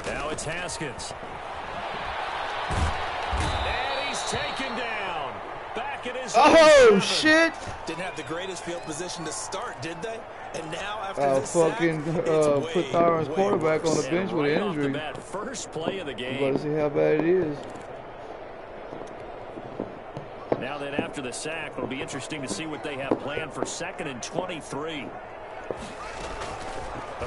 Now it's Haskins. And he's taken down. Back at his oh, shit. Didn't have the greatest field position to start, did they? And now after this fucking sack, put Tyron's quarterback on the bench with an injury. First play of the game. Let's see how bad it is. Now then, after the sack, it'll be interesting to see what they have planned for 2nd and 23.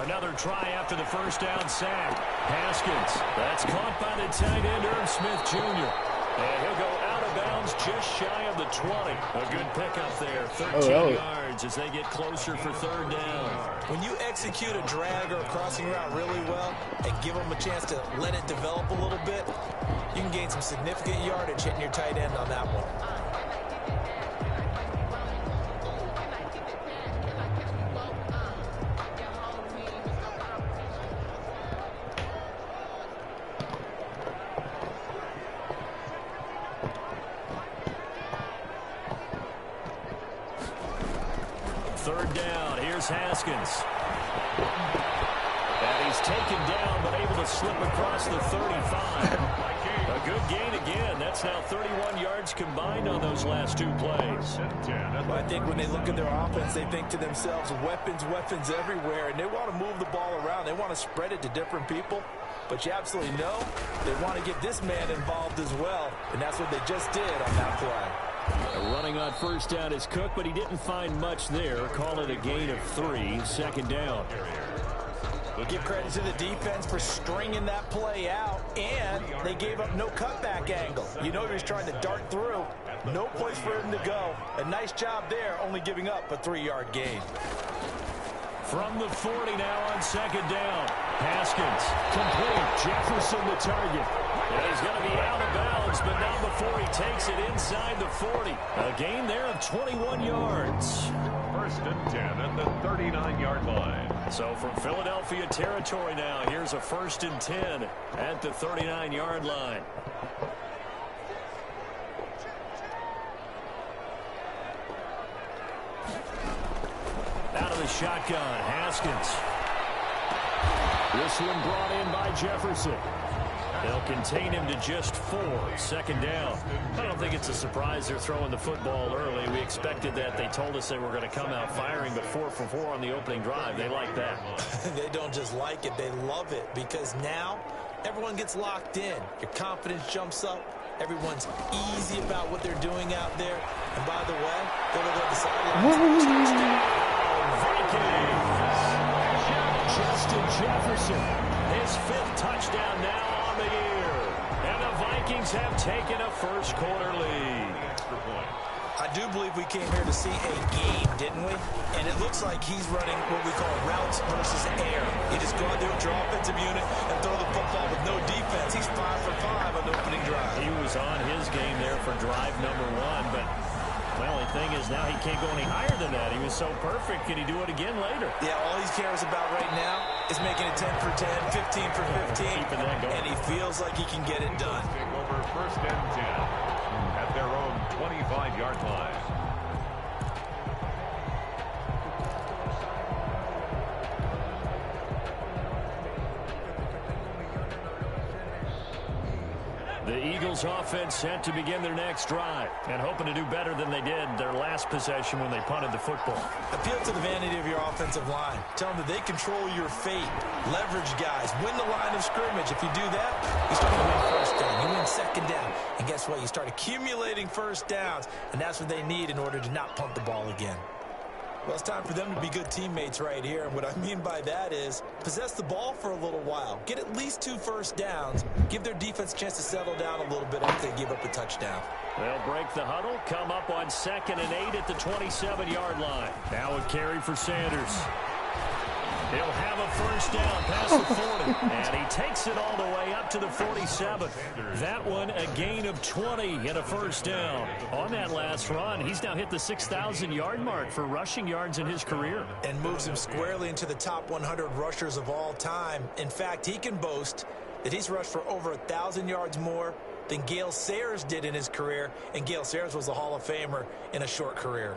Another try after the first down sack. Haskins. That's caught by the tight end, Irv Smith Jr. And he'll go out of bounds just shy of the 20. A good pickup there. 13 yards as they get closer for 3rd down. When you execute a drag or a crossing route really well and give them a chance to let it develop a little bit, you can gain some significant yardage hitting your tight end on that one. Haskins. And he's taken down, but able to slip across the 35. A good gain again. That's now 31 yards combined on those last 2 plays. Well, I think when they look at their offense, they think to themselves, weapons, weapons everywhere, and they want to move the ball around. They want to spread it to different people. But you absolutely know they want to get this man involved as well, and that's what they just did on that play. Running on first down is Cook, but he didn't find much there. Call it a gain of 3, 2nd down. We'll give credit to the defense for stringing that play out, and they gave up no cutback angle. You know he was trying to dart through. No place for him to go. A nice job there, only giving up a 3-yard gain. From the 40 now on 2nd down. Haskins, complete. Jefferson the target. And he's going to be out of bounds, but not before he takes it inside the 40. A gain there of 21 yards. 1st and 10 at the 39-yard line. So from Philadelphia territory now, here's a 1st and 10 at the 39-yard line. Out of the shotgun, Haskins. This one brought in by Jefferson. They'll contain him to just 4. 2nd down. I don't think it's a surprise they're throwing the football early. We expected that. They told us they were going to come out firing, but 4 for 4 on the opening drive. They like that. They don't just like it. They love it because now everyone gets locked in. Your confidence jumps up. Everyone's easy about what they're doing out there. And by the way, they'll go to the sidelines. Vikings. Justin Jefferson. His 5th touchdown now on the year. And the Vikings have taken a first-quarter lead. I do believe we came here to see a game, didn't we? And it looks like he's running what we call routes versus air. You just go out there with your offensive unit and throw the football with no defense. He's 5 for 5 on the opening drive. He was on his game there for drive number 1, but well, the thing is now he can't go any higher than that. He was so perfect. Can he do it again later? Yeah, all he cares about right now is making it 10 for 10, 15 for 15, and he feels like he can get it done. Over 1st and 10 at their own 25-yard line. The Eagles offense set to begin their next drive and hoping to do better than they did their last possession when they punted the football. Appeal to the vanity of your offensive line. Tell them that they control your fate. Leverage guys. Win the line of scrimmage. If you do that, you start to win 1st down. You win 2nd down. And guess what? You start accumulating 1st downs. And that's what they need in order to not punt the ball again. Well, it's time for them to be good teammates right here. And what I mean by that is possess the ball for a little while. Get at least 2 first downs. Give their defense a chance to settle down a little bit after they give up a touchdown. They'll break the huddle, come up on 2nd and 8 at the 27-yard line. Now a carry for Sanders. He'll have a first down past the 40, and he takes it all the way up to the 47. That one a gain of 20 and a first down. On that last run, he's now hit the 6,000-yard mark for rushing yards in his career. And moves him squarely into the top 100 rushers of all time. In fact, he can boast that he's rushed for over 1,000 yards more than Gale Sayers did in his career, and Gale Sayers was a Hall of Famer in a short career.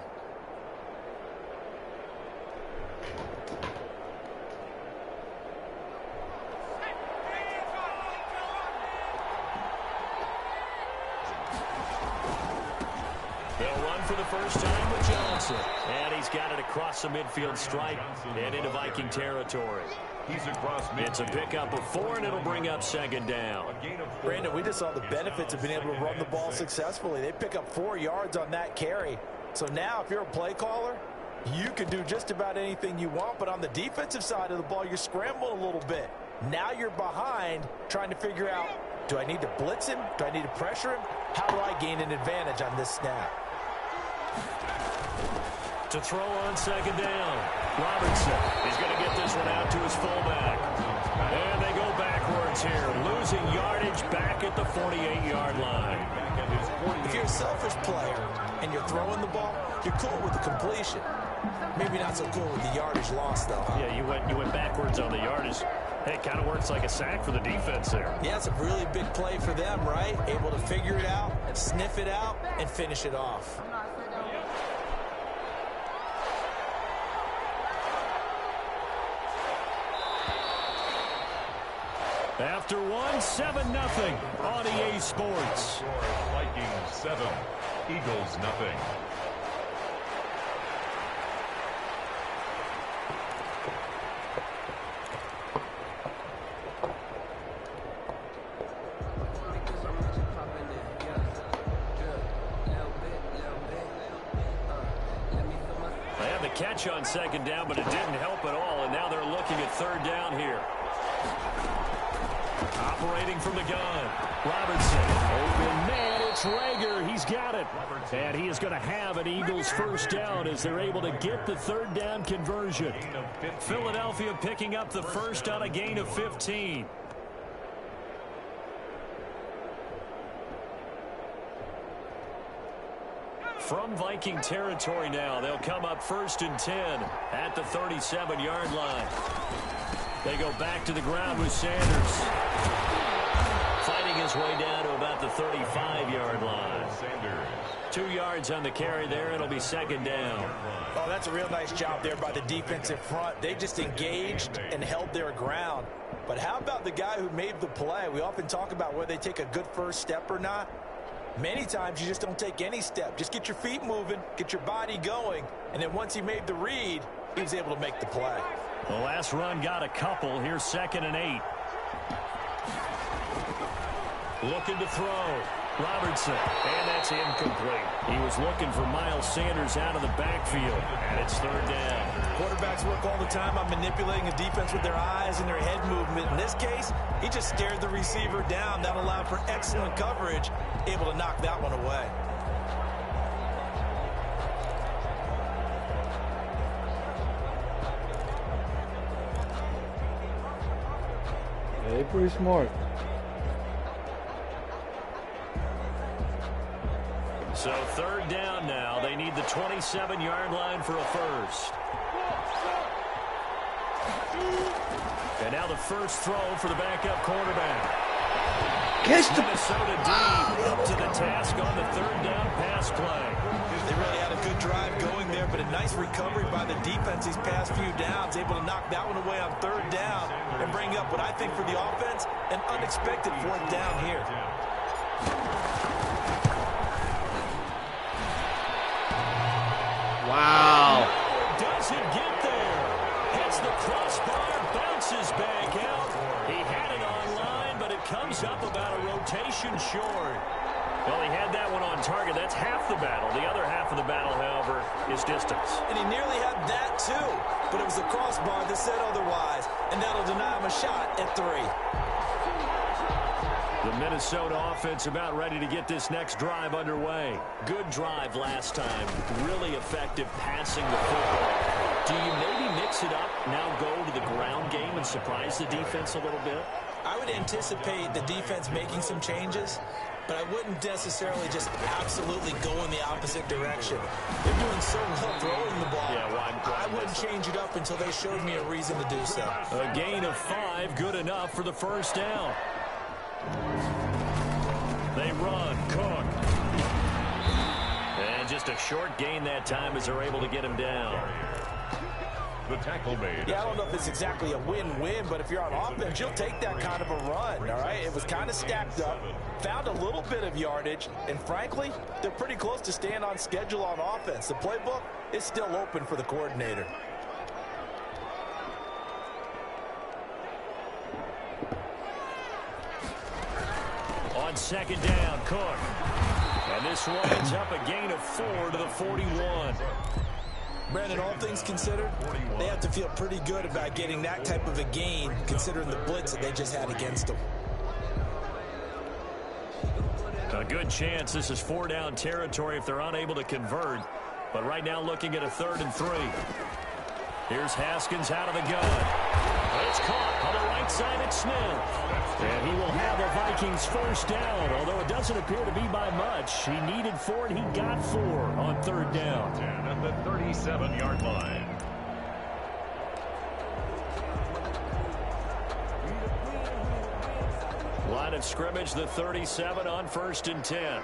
for the first time with Johnson. And he's got it across the midfield stripe and into Viking territory. He's across midfield. It's a pickup of 4, and it'll bring up second down. Brandon, we just saw the benefits of being able to run the ball successfully. They pick up 4 yards on that carry. So now if you're a play caller, you can do just about anything you want. But on the defensive side of the ball, you're scrambling a little bit. Now you're behind trying to figure out, do I need to blitz him? Do I need to pressure him? How do I gain an advantage on this snap? To throw on second down, Robertson. He's going to get this one out to his fullback. And they go backwards here, losing yardage back at the 48-yard line. If you're a selfish player and you're throwing the ball, you're cool with the completion. Maybe not so cool with the yardage loss, though. Huh? Yeah, you went backwards on the yardage. Hey, it kind of works like a sack for the defense there. Yeah, it's a really big play for them, right? Able to figure it out, sniff it out, and finish it off. After 7-0 on EA Sports. Vikings 7, Eagles nothing. They had the catch on second down, but it didn't help at all, and now they're looking at third down here. Operating from the gun, Robertson. Open man, it's Rager. He's got it. And he is going to have an Eagles first down as they're able to get the third down conversion. Philadelphia picking up the first on a gain of 15. From Viking territory now, they'll come up 1st and 10 at the 37-yard line. They go back to the ground with Sanders. Fighting his way down to about the 35-yard line. 2 yards on the carry there. It'll be second down. Oh, that's a real nice job there by the defensive front. They just engaged and held their ground. But how about the guy who made the play? We often talk about whether they take a good first step or not. Many times you just don't take any step. Just get your feet moving, get your body going, and then once he made the read, he was able to make the play. The last run got a couple. Here's 2nd and 8. Looking to throw. Robertson. And that's incomplete. He was looking for Miles Sanders out of the backfield. And it's third down. Quarterbacks work all the time on manipulating a defense with their eyes and their head movement. In this case, he just stared the receiver down. That allowed for excellent coverage. Able to knock that one away. Yeah, they're pretty smart. So third down now. They need the 27-yard line for a first. And now the first throw for the backup quarterback. Catch the Minnesota D up to the task on the third down pass play. They really had a good drive going there, but a nice recovery by the defense these past few downs. Able to knock that one away on third down and bring up what I think for the offense, an unexpected fourth down here. wow. Does it get there? Hits the crossbar, bounces back out. He had it online, but it comes up about a rotation short. Well, he had that one on target. That's half the battle. The other half of the battle, however, is distance. And he nearly had that too, but it was the crossbar that said otherwise, and that'll deny him a shot at 3. The Minnesota offense about ready to get this next drive underway. Good drive last time. Really effective passing the football. Do you maybe mix it up, now go to the ground game and surprise the defense a little bit? I would anticipate the defense making some changes, but I wouldn't necessarily just absolutely go in the opposite direction. They're doing so well throwing the ball. Yeah, I wouldn't change it up until they showed me a reason to do so. A gain of 5, good enough for the first down. They run, Cook. And just a short gain that time as they're able to get him down. The tackle made. Yeah, I don't know if it's exactly a win-win, but if you're on offense, you'll take that kind of a run, all right? It was kind of stacked up, found a little bit of yardage, and frankly, they're pretty close to staying on schedule on offense. The playbook is still open for the coordinator. On second down, Cook. And this one ends up a gain of 4 to the 41. Brandon, all things considered, they have to feel pretty good about getting that type of a gain, considering the blitz that they just had against them. A good chance this is 4-down territory if they're unable to convert. But right now looking at a 3rd and 3. Here's Haskins out of the gun. It's caught on the right side at Smith. And he will have a Vikings first down, although it doesn't appear to be by much. He needed 4, and he got 4 on 3rd down. At the 37-yard line. Line of scrimmage, the 37 on 1st and 10.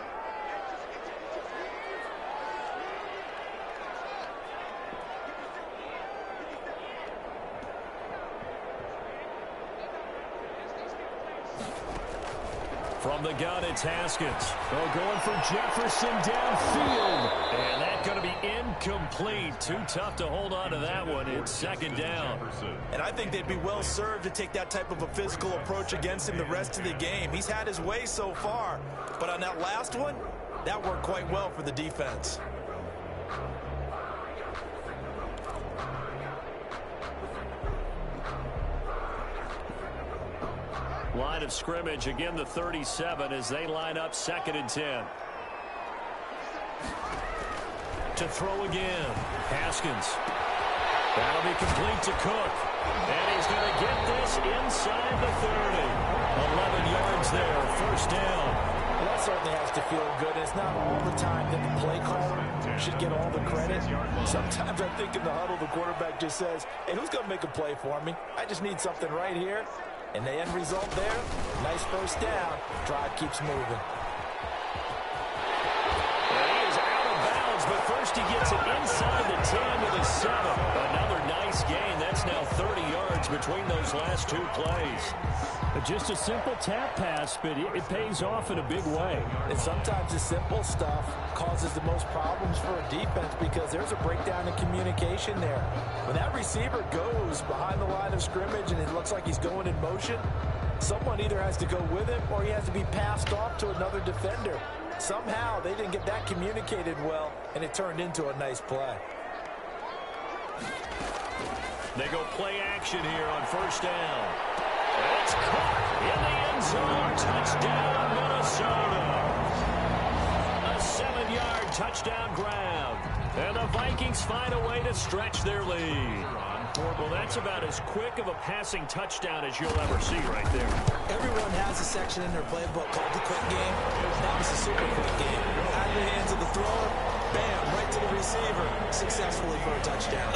From the gun, it's Haskins. Oh, going for Jefferson downfield. And that's going to be incomplete. Too tough to hold on to that one. It's 2nd down. And I think they'd be well served to take that type of a physical approach against him the rest of the game. He's had his way so far. But on that last one, that worked quite well for the defense. Line of scrimmage, again the 37 as they line up 2nd and 10. To throw again, Haskins. That'll be complete to Cook. And he's going to get this inside the 30. 11 yards there, 1st down. Well, that certainly has to feel good. It's not all the time that the play caller should get all the credit. Sometimes I think in the huddle, the quarterback just says, hey, who's going to make a play for me? I just need something right here. And the end result there, nice 1st down. Drive keeps moving. And he is out of bounds, but first he gets it inside the 10 to the 7. Another nice gain. That's now 30 yards between those last 2 plays. Just a simple tap pass, but it pays off in a big way. And sometimes the simple stuff causes the most problems for a defense because there's a breakdown in communication there. When that receiver goes behind the line of scrimmage and it looks like he's going in motion, someone either has to go with him or he has to be passed off to another defender. Somehow they didn't get that communicated well, and it turned into a nice play. They go play action here on 1st down. It's caught in the end zone. Touchdown, Minnesota. A 7-yard touchdown grab. And the Vikings find a way to stretch their lead. Well, that's about as quick of a passing touchdown as you'll ever see right there. Everyone has a section in their playbook called the quick game. That was a super quick game. Out of the hands of the thrower, bam, right to the receiver, successfully for a touchdown.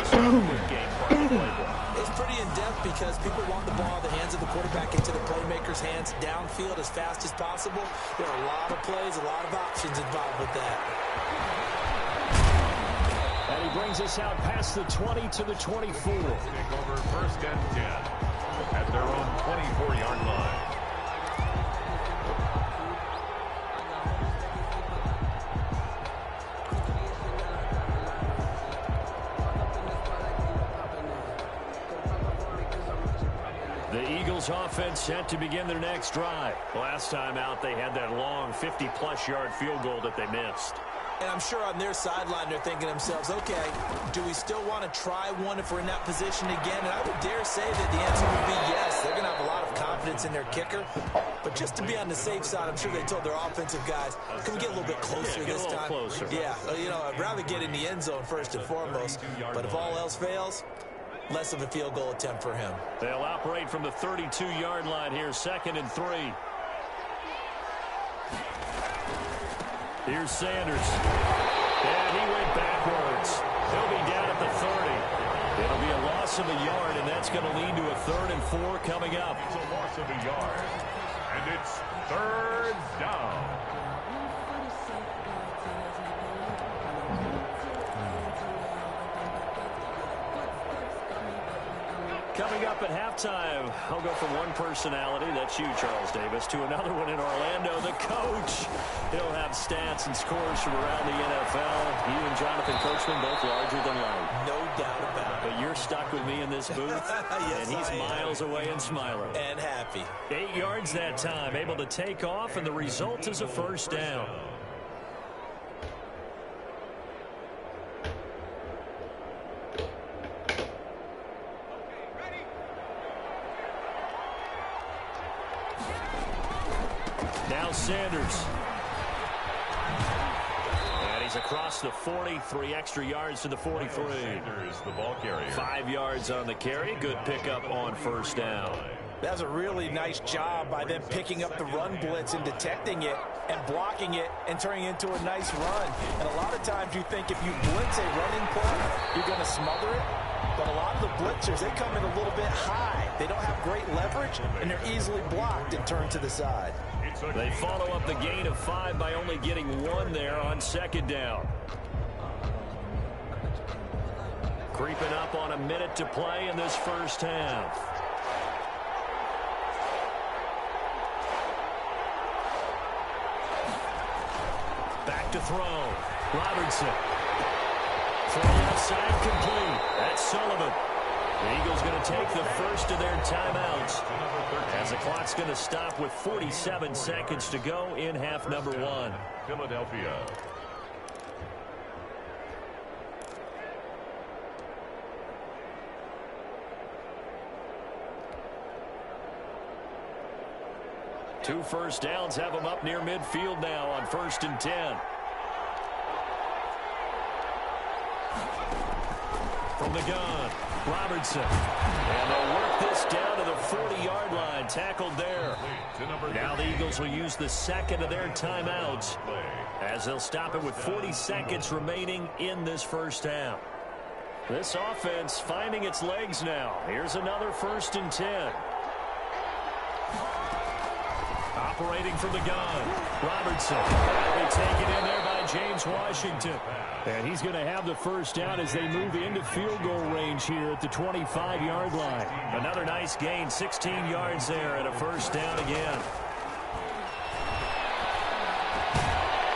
Quick game part of the playbook. It's pretty in-depth because people want the ball in the hands of the quarterback into the playmaker's hands downfield as fast as possible. There are a lot of plays, a lot of options involved with that. And he brings us out past the 20 to the 24. Take over 1st and 10 at their own 24-yard line. The Eagles offense set to begin their next drive. Last time out, they had that long 50-plus yard field goal that they missed. And I'm sure on their sideline they're thinking to themselves, okay, do we still want to try one if we're in that position again? And I would dare say that the answer would be yes. They're going to have a lot of confidence in their kicker. But just to be on the safe side, I'm sure they told their offensive guys, can we get a little bit closer this time? Closer. Yeah, I'd rather get in the end zone first and foremost. But if all else fails, less of a field goal attempt for him. They'll operate from the 32-yard line here, 2nd and 3. Here's Sanders. And he went backwards. He'll be down at the 30. It'll be a loss of a yard, and that's going to lead to a 3rd and 4 coming up. It's a loss of a yard, and it's 3rd down. Coming up at halftime, I'll go from one personality, that's you, Charles Davis, to another one in Orlando, the coach. He'll have stats and scores from around the NFL. You and Jonathan Coachman both larger than life. No doubt about it. But you're stuck with me in this booth, Yes, and he's miles away and smiling. And happy. 8 yards that time, able to take off, and the result is a first down. Now Sanders. And he's across the 40, 3 extra yards to the 43. Sanders, the ball carrier. 5 yards on the carry. Good pickup on first down. That's a really nice job by them picking up the run blitz and detecting it and blocking it and turning it into a nice run. And a lot of times you think if you blitz a running play, you're going to smother it. But a lot of the blitzers, they come in a little bit high. They don't have great leverage, and they're easily blocked and turned to the side. They follow up the gain of 5 by only getting 1 there on second down. Creeping up on a minute to play in this first half. Back to throw. Robertson. Throw outside complete. That's Sullivan. The Eagles going to take the first of their timeouts as the clock's going to stop with 47 seconds to go in half number 1. Philadelphia. Two first downs have them up near midfield now on 1st and 10. From the gun, Robertson. And they'll work this down to the 40-yard line. Tackled there. Now the Eagles will use the second of their timeouts as they'll stop it with 40 seconds remaining in this first half. This offense finding its legs now. Here's another 1st and 10. Operating from the gun, Robertson. They take it in there by James Washington. And he's going to have the first down as they move into field goal range here at the 25-yard line. Another nice gain, 16 yards there, and a first down again.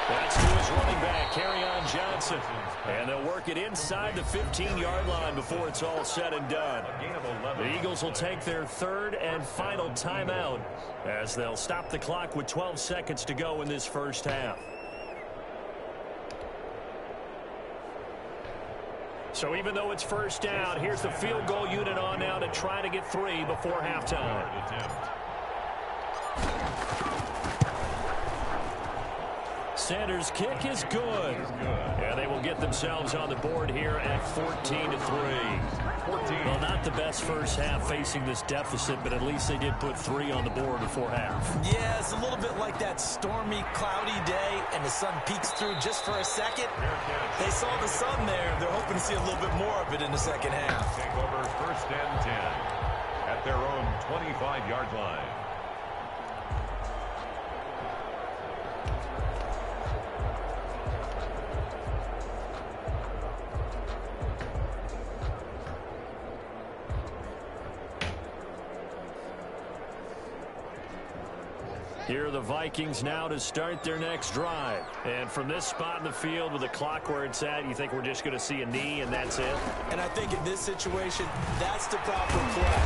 That's to his running back, Kerryon Johnson. And they'll work it inside the 15-yard line before it's all said and done. The Eagles will take their third and final timeout as they'll stop the clock with 12 seconds to go in this first half. So even though it's first down, here's the field goal unit on now to try to get 3 before halftime. Sanders' kick is good. And they will get themselves on the board here at 14-3. Well, not the best first half facing this deficit, but at least they did put 3 on the board before half. Yeah, it's a little bit like that stormy, cloudy day, and the sun peeks through just for a second. They saw the sun there. They're hoping to see a little bit more of it in the second half. Take over 1st and 10 at their own 25-yard line. Here are the Vikings now to start their next drive. And from this spot in the field with the clock where it's at, you think we're just going to see a knee and that's it? And I think in this situation, that's the proper play.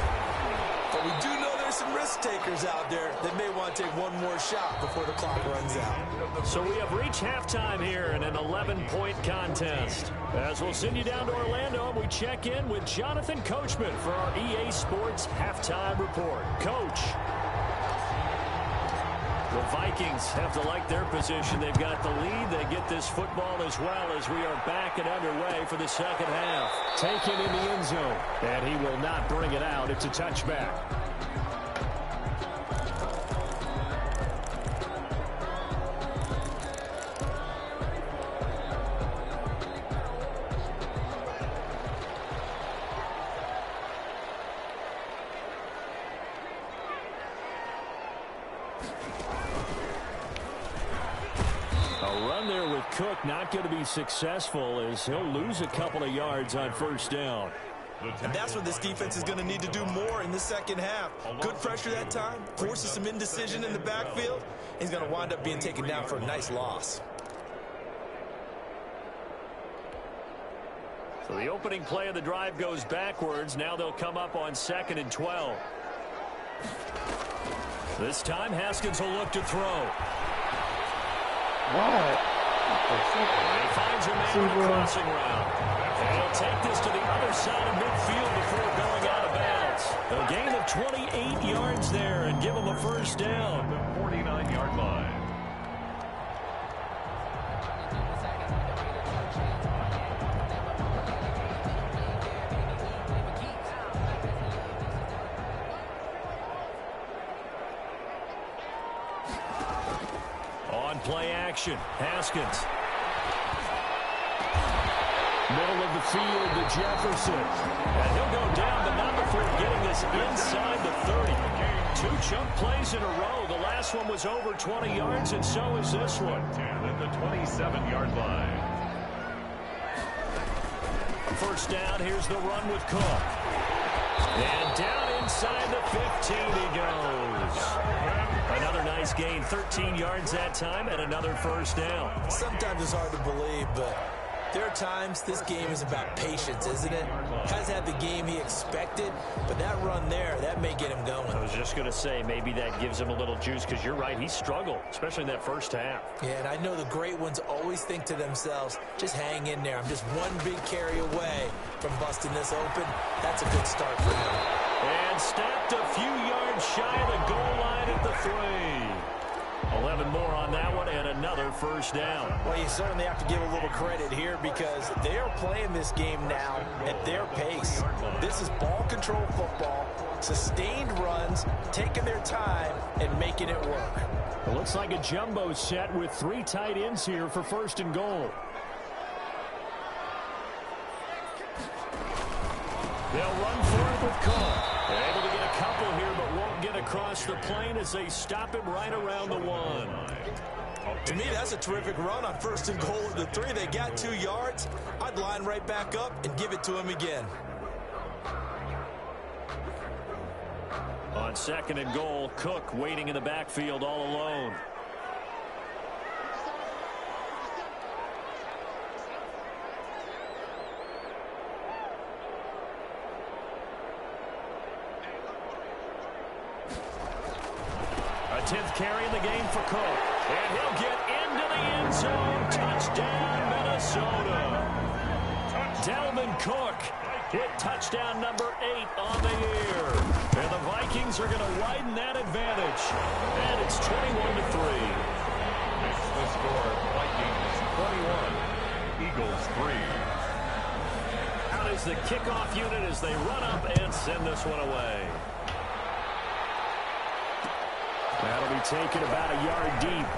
But we do know there's some risk takers out there that may want to take one more shot before the clock runs out. So we have reached halftime here in an 11-point contest. As we'll send you down to Orlando, we check in with Jonathan Coachman for our EA Sports Halftime Report. Coach. The Vikings have to like their position. They've got the lead. They get this football as well as we are back and underway for the second half. Taken in the end zone. And he will not bring it out. It's a touchback. Cook not going to be successful as he'll lose a couple of yards on first down. And that's what this defense is going to need to do more in the second half. Good pressure that time, forces some indecision in the backfield. He's going to wind up being taken down for a nice loss. So the opening play of the drive goes backwards. Now they'll come up on 2nd and 12. This time Haskins will look to throw. What? And he finds a man on a crossing route. And he'll take this to the other side of midfield before going out of bounds. A gain of 28 yards there and give him a first down. The 49-yard line. Play action. Haskins. Middle of the field to Jefferson. And he'll go down, but not before getting this inside the 30. 2 chunk plays in a row. The last one was over 20 yards, and so is this one. At the 27-yard line. First down, here's the run with Cook. And down inside the 15 he goes. Another nice gain, 13 yards that time, and another first down. Sometimes it's hard to believe, but there are times this game is about patience, isn't it? Has had the game he expected, but that run there, that may get him going. I was just going to say, maybe that gives him a little juice, because you're right, he struggled, especially in that first half. Yeah, and I know the great ones always think to themselves, just hang in there. I'm just one big carry away from busting this open. That's a good start for him. And snapped a few yards shy of the goal line at the 3. 11 more on that one, and another first down. Well, you certainly have to give a little credit here because they are playing this game now at their pace. This is ball control football, sustained runs, taking their time, and making it work. It looks like a jumbo set with 3 tight ends here for 1st and goal. They'll run for it with Cook. They're able to get a couple here, but won't get across the plane as they stop him right around the 1. To me, that's a terrific run on 1st and goal at the 3. They got 2 yards. I'd line right back up and give it to him again. On 2nd and goal, Cook waiting in the backfield all alone. A 10th carry in the game for Cook. And he'll get into the end zone. Touchdown, Minnesota. Dalvin Cook hit touchdown number 8 on the year. And the Vikings are going to widen that advantage. And it's 21-3. It's the score. Vikings 21. Eagles 3. Out is the kickoff unit as they run up and send this one away. That'll be taken about a yard deep.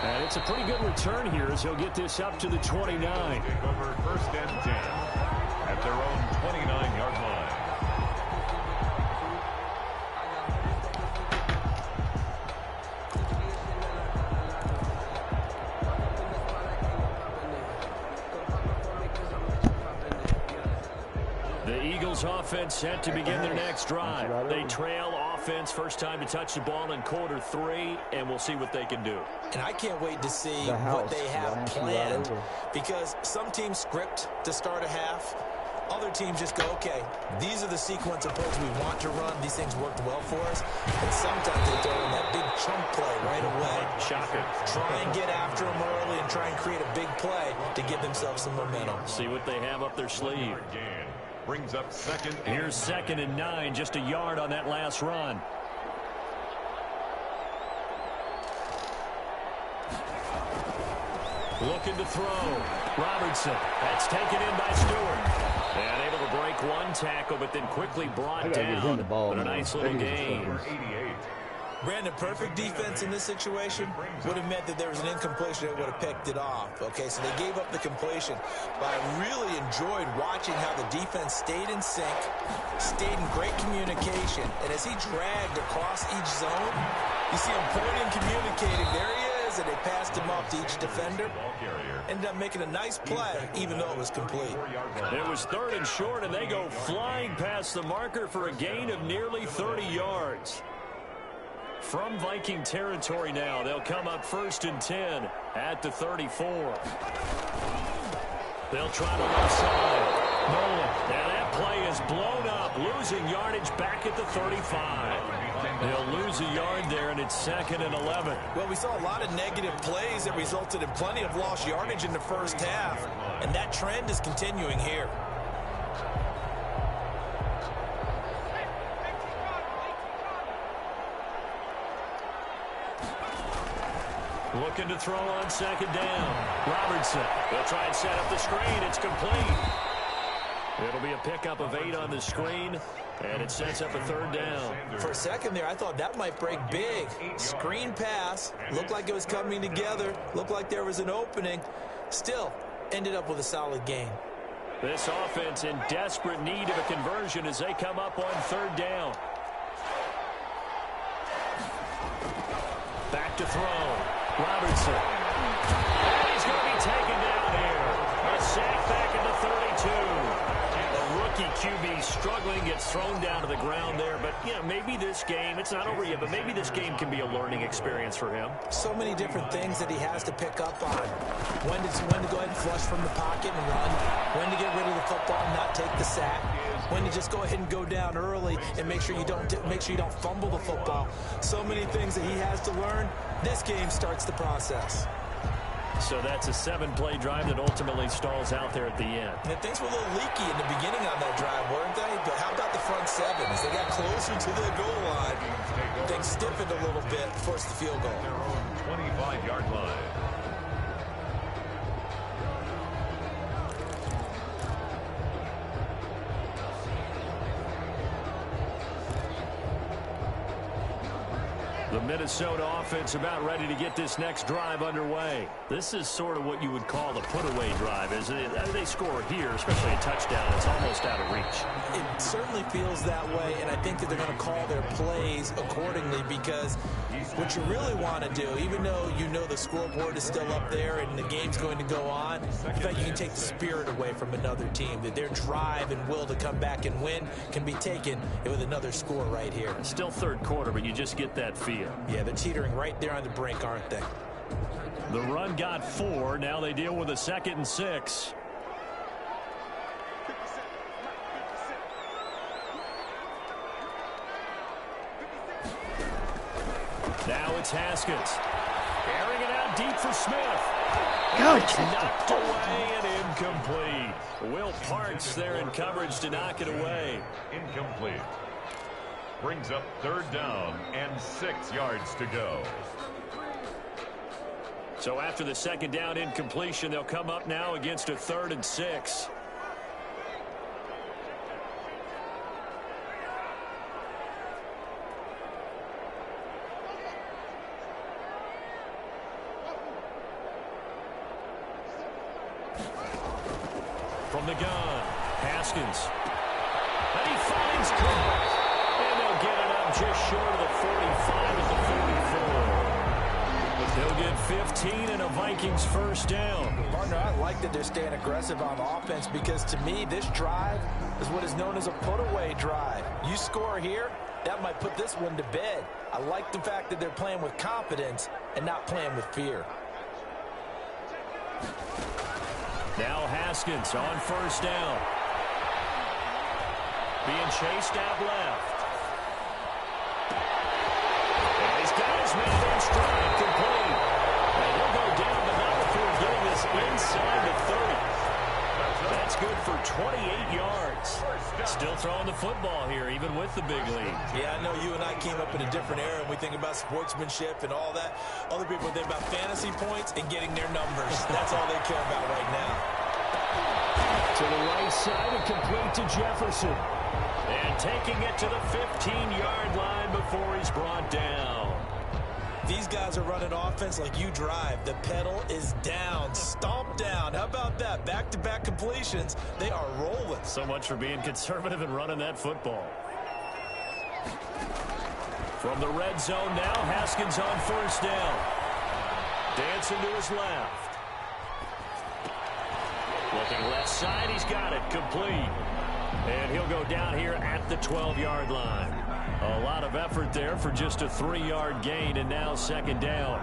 And it's a pretty good return here as he'll get this up to the 29. Over 1st and 10 at their own 29-yard line. The Eagles offense set to begin their next drive. They trail offense, first time to touch the ball in quarter 3, and we'll see what they can do. And I can't wait to see what they have planned because some teams script to start a half. Other teams just go, okay, these are the sequence of plays we want to run. These things worked well for us. And sometimes they throw in that big chunk play right away. Shocking. Try and get after them early and try and create a big play to give themselves some momentum. See what they have up their sleeve. Brings up 2nd. Here's 2nd and 9, just a yard on that last run. Looking to throw. Robertson. That's taken in by Stewart. And able to break one tackle, but then quickly brought down. But a nice little gain. 88. Brandon, perfect defense in this situation would have meant that there was an incompletion that would have picked it off. Okay, so they gave up the completion. But I really enjoyed watching how the defense stayed in sync, stayed in great communication. And as he dragged across each zone, you see him pointing, communicating. There he is, that they passed him off to each defender. Ended up making a nice play, even though it was complete. It was 3rd and short, and they go flying past the marker for a gain of nearly 30 yards. From Viking territory now, they'll come up 1st and 10 at the 34. They'll try to left side. Nolan. Now that play is blown up, losing yardage back at the 35. They'll lose a yard there, and it's 2nd and 11. Well, we saw a lot of negative plays that resulted in plenty of lost yardage in the first half, and that trend is continuing here. Looking to throw on 2nd down. Robertson. They'll try and set up the screen. It's complete. It'll be a pickup of 8 on the screen, and it sets up a 3rd down. For a second there, I thought that might break big. Screen pass. Looked like it was coming together. Looked like there was an opening. Still, ended up with a solid gain. This offense in desperate need of a conversion as they come up on 3rd down. Back to throw. Robertson. And he's going to be taken down here. A sack back at the 32. The rookie QB struggling, gets thrown down to the ground there. But, you know, maybe this game, it's not over yet, but maybe this game can be a learning experience for him. So many different things that he has to pick up on. When to go ahead and flush from the pocket and run. When to get rid of the football and not take the sack. When to just go ahead and go down early and make sure you don't fumble the football. So many things that he has to learn. This game starts the process. So that's a 7-play drive that ultimately stalls out there at the end. And things were a little leaky in the beginning on that drive, weren't they? But how about the front 7? As they got closer to the goal line, things stiffened a little bit, forced the field goal. Their own 25-yard line. The Minnesota offense about ready to get this next drive underway. This is sort of what you would call the put-away drive. As they score here, especially a touchdown, it's almost out of reach. It certainly feels that way, and I think that they're going to call their plays accordingly because what you really want to do, even though you know the scoreboard is still up there and the game's going to go on, in fact, you can take the spirit away from another team, that their drive and will to come back and win can be taken with another score right here. Still 3rd quarter, but you just get that feel. Yeah, they're teetering right there on the brink, aren't they? The run got 4. Now they deal with a 2nd and 6. Now it's Haskins. Airing it out deep for Smith. It's knocked away and incomplete. Will Parks there in coverage to knock it away. Incomplete. Brings up 3rd down and 6 yards to go. So after the 2nd down incompletion, they'll come up now against a 3rd and 6. From the gun, Haskins. And he finds Cook. And they'll get it up just short of the 45 at the 44. They'll get 15 and a Vikings 1st down. Partner, I like that they're staying aggressive on offense because to me, this drive is what is known as a put-away drive. You score here, that might put this one to bed. I like the fact that they're playing with confidence and not playing with fear. Now Haskins on 1st down. Being chased out left. And he's got his man in stride, complete. And he'll go down, but not before getting this inside the 30. That's good for 28 yards. Still throwing the football here, even with the big lead. Yeah, I know you and I came up in a different era, and we think about sportsmanship and all that. Other people think about fantasy points and getting their numbers. That's all they care about right now. To the right side and complete to Jefferson. And taking it to the 15-yard line before he's brought down. These guys are running offense like you drive. The pedal is down, stomp down. How about that? Back-to-back completions. They are rolling. So much for being conservative and running that football. From the red zone now, Haskins on 1st down. dancing to his left. Looking left side, he's got it, complete. And he'll go down here at the 12-yard line. A lot of effort there for just a 3-yard gain, and now second down.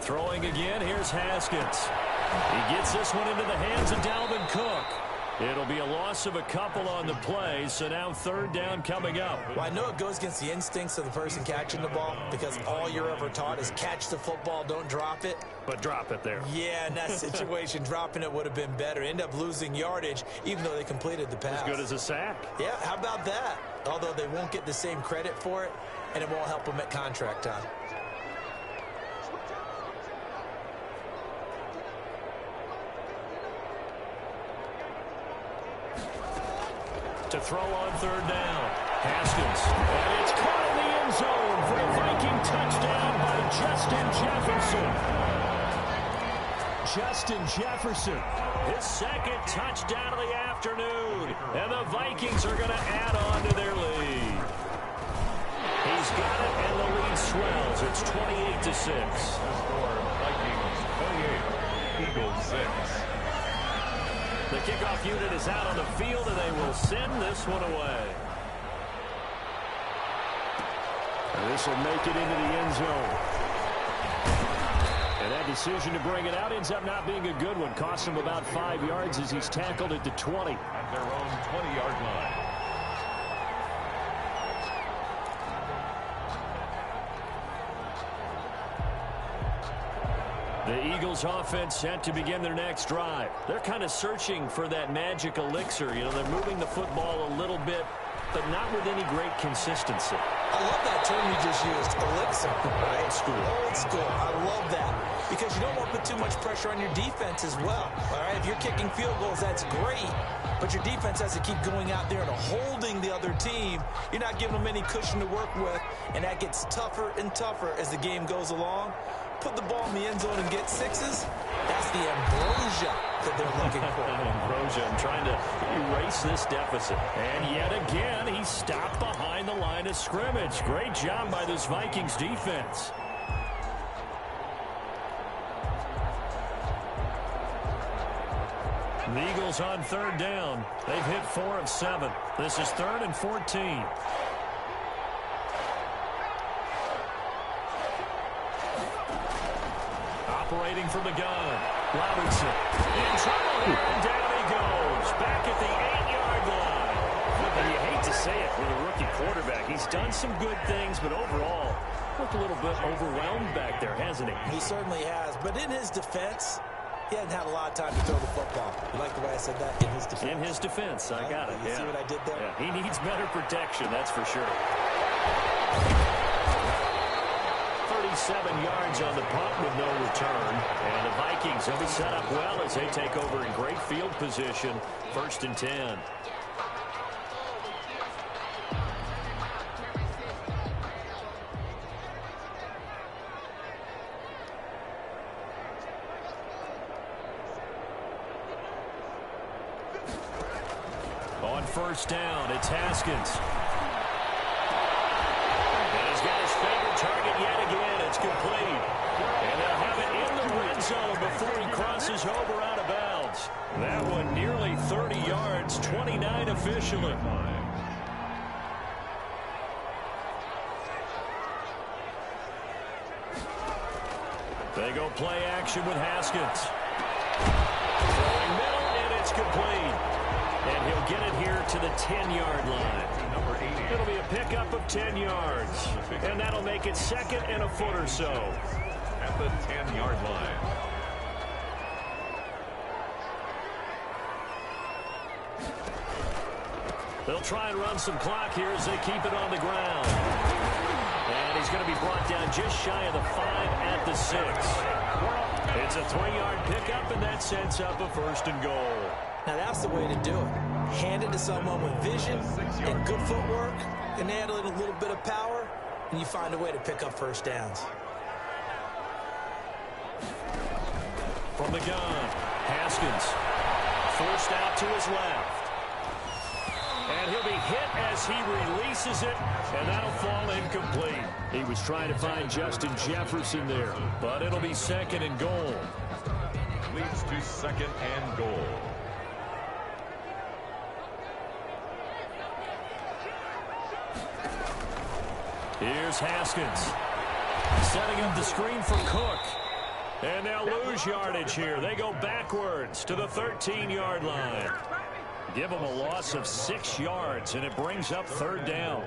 Throwing again, here's Haskins. He gets this one into the hands of Dalvin Cook. It'll be a loss of a couple on the play, so now third down coming up. Well, I know it goes against the instincts of the person catching the ball because all you're ever taught is catch the football, don't drop it. But drop it there. Yeah, in that situation, dropping it would have been better. End up losing yardage, even though they completed the pass. As good as a sack. Yeah, how about that? Although they won't get the same credit for it, and it won't help them at contract time. To throw on third down. Haskins. And it's caught in the end zone for a Viking touchdown by Justin Jefferson. Justin Jefferson, his second touchdown of the afternoon. And the Vikings are going to add on to their lead. He's got it, and the lead swells. It's 28-6. Vikings 28, Eagles 6. The kickoff unit is out on the field, and they will send this one away. And this will make it into the end zone. And that decision to bring it out ends up not being a good one. Costs him about 5 yards as he's tackled at the 20. At their own 20-yard line. The Eagles offense set to begin their next drive. They're kind of searching for that magic elixir. You know, they're moving the football a little bit, but not with any great consistency. I love that term you just used, elixir. Right? Old school. Old school. I love that. Because you don't want to put too much pressure on your defense as well. All right, if you're kicking field goals, that's great. But your defense has to keep going out there and holding the other team. You're not giving them any cushion to work with, and that gets tougher and tougher as the game goes along. Put the ball in the end zone and get sixes. That's the ambrosia that they're looking for. Ambrosia, I'm trying to erase this deficit. And yet again, he stopped behind the line of scrimmage. Great job by this Vikings defense. The Eagles on third down. They've hit 4 of 7. This is 3rd and 14. Operating from the gun. Robinson in trouble here, and down he goes. Back at the 8-yard line. And you hate to say it with a rookie quarterback. He's done some good things, but overall, looked a little bit overwhelmed back there, hasn't he? He certainly has. But in his defense, he hasn't had a lot of time to throw the football. You like the way I said that? In his defense. In his defense, I got it. You see what I did there? Yeah, he needs better protection, that's for sure. 37 yards on the punt with no return. And the Vikings will be set up well as they take over in great field position. 1st and 10. On 1st down, it's Haskins. And he's got his favorite target yet again. It's complete. And they'll have it in the red zone before he crosses over out of bounds. That one nearly 30 yards, 29 officially. They go play action with Haskins. Throwing middle, and it's complete. And he'll get it here to the 10-yard line. It'll be a pickup of 10 yards. And that'll make it 2nd and a foot or so. At the 10-yard line. They'll try and run some clock here as they keep it on the ground. And he's going to be brought down just shy of the 5 at the 6. It's a 3-yard pickup, and that sets up a 1st and goal. Now that's the way to do it. Hand it to someone with vision and good footwork, and handle it a little bit of power, and you find a way to pick up 1st downs. From the gun, Haskins forced out to his left. And he'll be hit as he releases it, and that'll fall incomplete. He was trying to find Justin Jefferson there, but it'll be 2nd and goal. Leads to 2nd and goal. Here's Haskins setting up the screen for Cook. And they'll lose yardage here. They go backwards to the 13-yard line. Give them a loss of 6 yards, and it brings up 3rd down.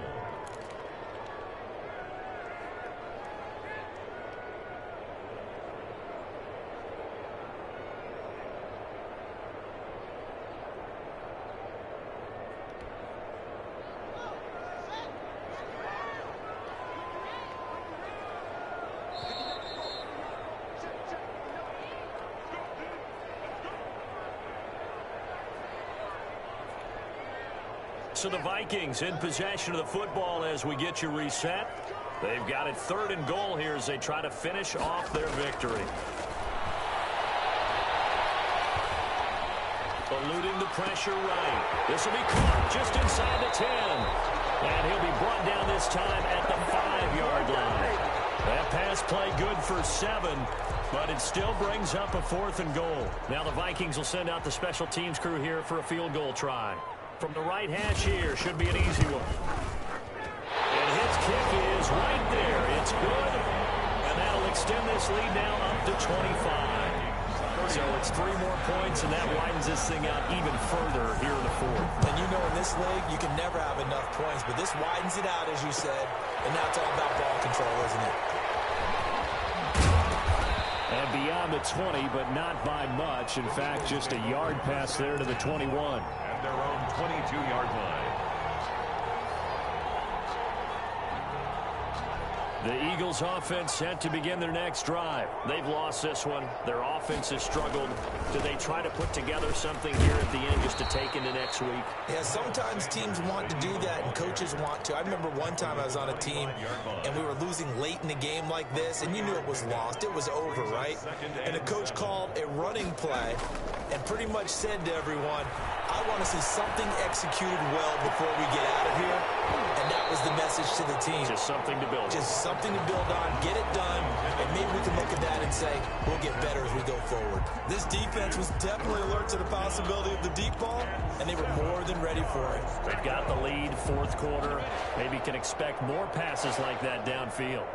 So the Vikings in possession of the football as we get you reset. They've got it 3rd and goal here as they try to finish off their victory. Eluding the pressure right. This will be caught just inside the 10. And he'll be brought down this time at the 5-yard line. That pass play good for 7, but it still brings up a 4th and goal. Now the Vikings will send out the special teams crew here for a field goal try. From the right hash here, should be an easy one. And his kick is right there. It's good, and that'll extend this lead now up to 25. So it's 3 more points, and that widens this thing out even further here in the 4th. And you know in this league, you can never have enough points, but this widens it out, as you said, and now it's all about ball control, isn't it? And beyond the 20, but not by much. In fact, just a yard pass there to the 21. Their own 22-yard line. The Eagles offense set to begin their next drive. They've lost this one. Their offense has struggled. Do they try to put together something here at the end just to take into next week? Yeah, sometimes teams want to do that and coaches want to. I remember one time I was on a team and we were losing late in the game like this, and you knew it was lost. It was over, right? And the coach called a running play and pretty much said to everyone, I want to see something executed well before we get out of here. And that was the message to the team. Just something to build. Just something to build on, get it done, and maybe we can look at that and say, we'll get better as we go forward. This defense was definitely alert to the possibility of the deep ball, and they were more than ready for it. They've got the lead, 4th quarter. Maybe can expect more passes like that downfield.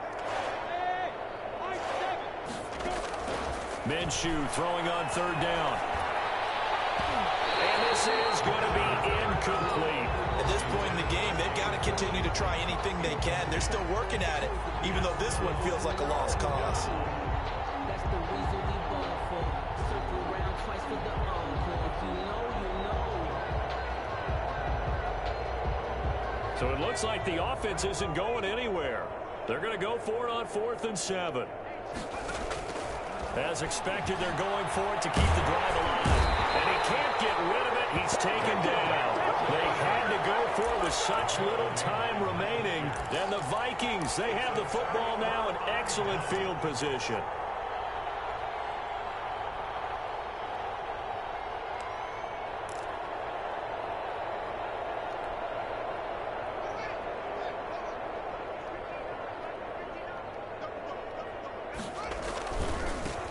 Minshew throwing on 3rd down. And this is going to be incomplete. At this point in the game, they've got to continue to try anything they can. They're still working at it, even though this one feels like a lost cause. So it looks like the offense isn't going anywhere. They're going to go for it on 4th and 7. As expected, they're going for it to keep the drive alive. And he can't get rid of it. He's taken down. They had to go for it with such little time remaining. And the Vikings, they have the football now in excellent field position.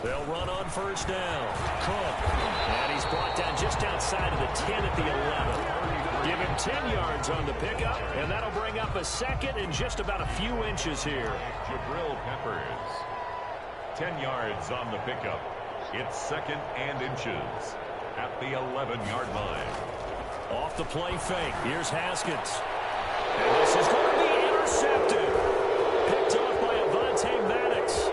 They'll run on 1st down. Cook. And he's brought down just outside of the 10 at the 11. Give him 10 yards on the pickup, and that'll bring up a 2nd and just about a few inches here. Jabril Peppers. 10 yards on the pickup. It's 2nd and inches at the 11-yard line. Off the play fake. Here's Haskins. And this is going to be intercepted. Picked off by Avonte Maddox.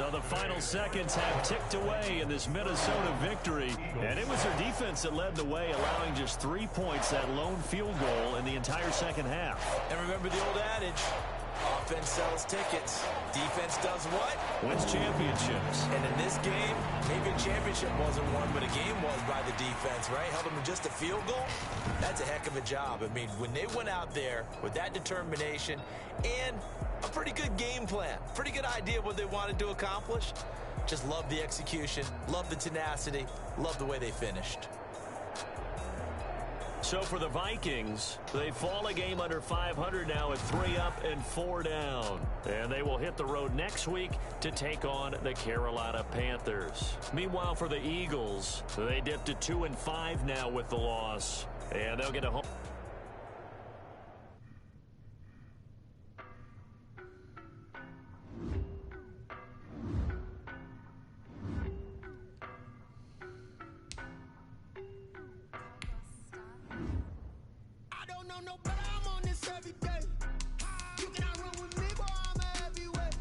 So the final seconds have ticked away in this Minnesota victory. And it was their defense that led the way, allowing just 3 points, that lone field goal in the entire second half. And remember the old adage, offense sells tickets. Defense does what? Wins championships. And in this game, maybe a championship wasn't won, but a game was by the defense, right? Held them to just a field goal. That's a heck of a job. I mean, when they went out there with that determination and a pretty good game plan, pretty good idea of what they wanted to accomplish, just love the execution, love the tenacity, love the way they finished. So for the Vikings, they fall a game under 500 now at 3 up and 4 down. And they will hit the road next week to take on the Carolina Panthers. Meanwhile, for the Eagles, they dipped to 2 and 5 now with the loss. And they'll get a home. No, but I'm on this every day. You cannot run with me, boy, I'm a heavyweight.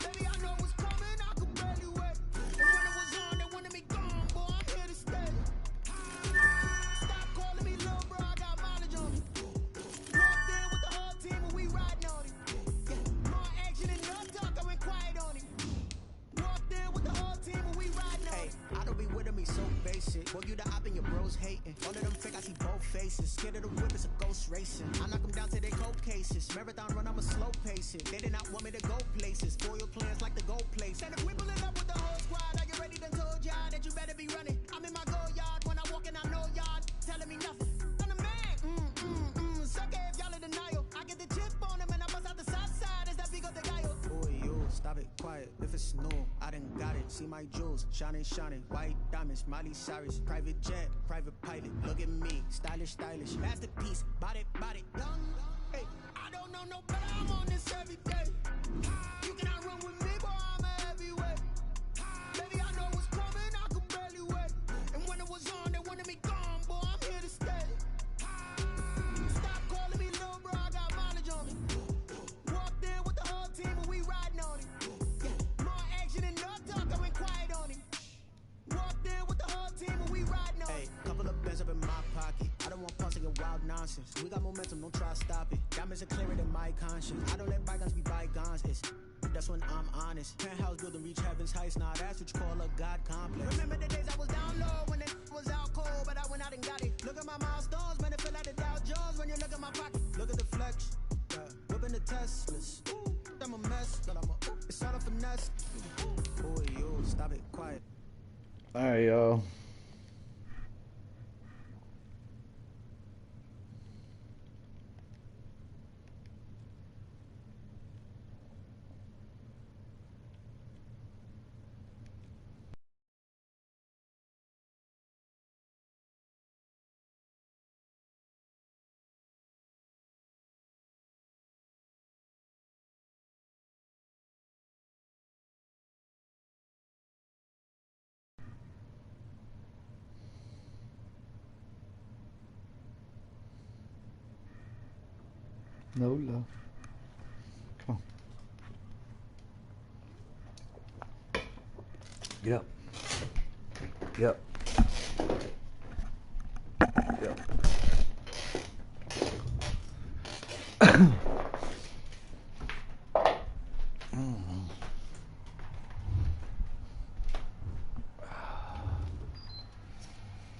Baby, I know what's coming, I could barely wait. And when it was on, they wanted me gone, boy, I'm here to stay. Stop calling me little bro, I got mileage on me. Walked in with the whole team and we riding on him. Yeah, more action and no talk, I went quiet on him. Walked in with the whole team and we riding on him. I don't be with him, he's so basic. Boy, you the op and your bros hating. All of them fake, I see both faces. Scared of the whip, it's a ghost racing. I knock them down to their cold cases. Marathon run, I'ma slow pace it. They did not want me to go places. Spoil plans like the gold place. And if we pulling up with the whole squad, are you ready? Done told y'all that you better be running. I'm in my go yard. When I walk in, I know y'all telling me nothing. I'm the man. Sucker if y'all in denial. I get the chip on him and I bust out the south side. Is that big of the guy? Boy, you stop it quiet. If it's new, I done got it. See my jewels, shining, shining. White diamonds, Miley Cyrus. Private jet, private pilot. Look at me, stylish, stylish. Masterpiece, body, young. Hey, I don't know no better, I'm on this every day. You cannot run with me, boy, I'm a heavyweight. Baby, I know what's coming, I could barely wait. And when it was on, they wanted me gone, boy, I'm here to stay. Stop calling me little bro, I got mileage on me. Walked in with the whole team and we riding on him. Yeah, more action and no talk, I went quiet on him. Walked in with the whole team and we riding on him. Hey, couple of bands up in my pocket. I don't want pulse your wild nonsense. We got momentum, don't try to stop it. Diamonds are clearer than my conscience. I don't let bygones be bygones. That's when I'm honest. Penthouse building, reach heaven's heights. Nah, that's what you call a God complex. Remember the days I was down low when it was out cold, but I went out and got it. Look at my milestones, man, it feel like the Dow Jones when you look at my pocket. Look at the flex, whipping the Teslas. Ooh, I'm a mess, but it's all a finesse. Boy, you stop it, quiet. All right, y'all. No love. Come on. Get up. Get up. Get up.